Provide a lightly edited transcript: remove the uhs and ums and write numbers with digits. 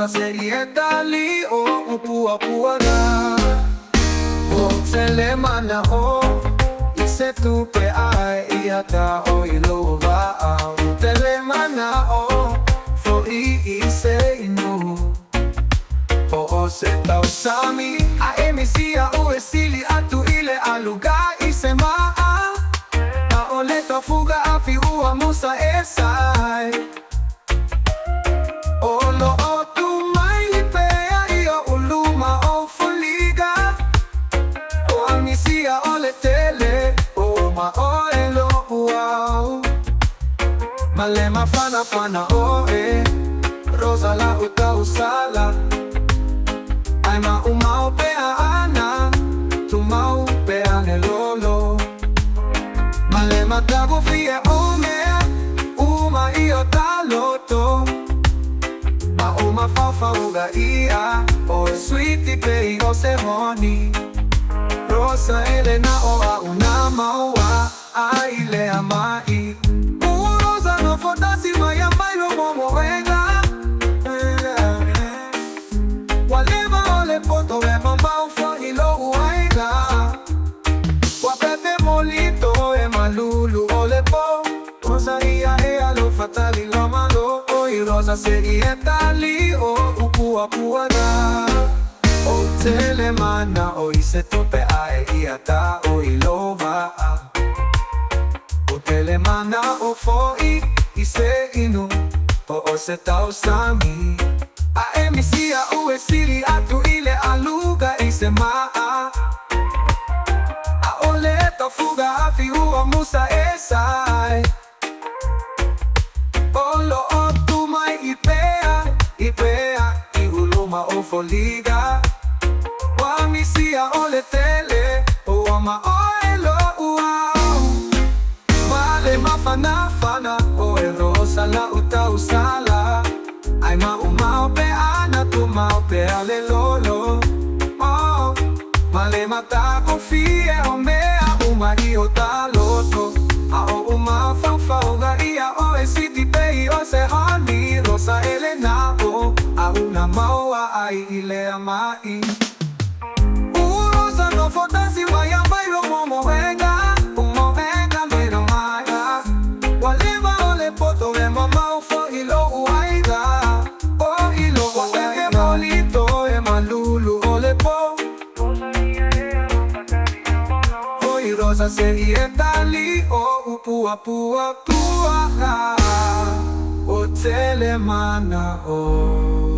se ietali o upua na o telemana o ise tupe ai iata o ilova o telemana o fo ise inu o se tau sami a emisia o esili atu ile aluga ise maa a oleto fuga afi ua musa esai olo o tu mai lipea io uluma o foliga o amisia ole tele o ma o elo uau malema fana fana o rosa la uta usala ai ma umau pea ana tu mau pea ne lolo malema tago fie o mea uma io taloto ma uma fafa uga ia o sweetie pei o se honi rosa elena o a una maua a ile amai rosa no fotasi mai amai lo momo venga walema ole poto e mama ufo ilo uaiga wa pepe molito e malulu ole po rosa ia e alo fatali lo malo oi rosa se ietali o upua na o telemana o ise tope ai iata o ilova o telemana o foi ise inu o se tau sami a emisia o esili atu ile aluga ise maa a oleto fuga afi ua musa esai olo o tu mai ipea i uluma o foliga wa misia ole tele o ama o elo uau vale mafana fana o rosa la uta usala ai ma umau pe ana tu mau pe ale lolo oh vale mata confie o mea uma io taloto a o uma fa uga ia o esiti pei o se hani rosa elena o a una maua ai ile amai rosa no fotasi mai amai lo momo venga mera maya walema ole poto e mama ufo ilo uaiga o ilo uaiga molito e malulu ole po oi rosa se ietali o upua o telemana o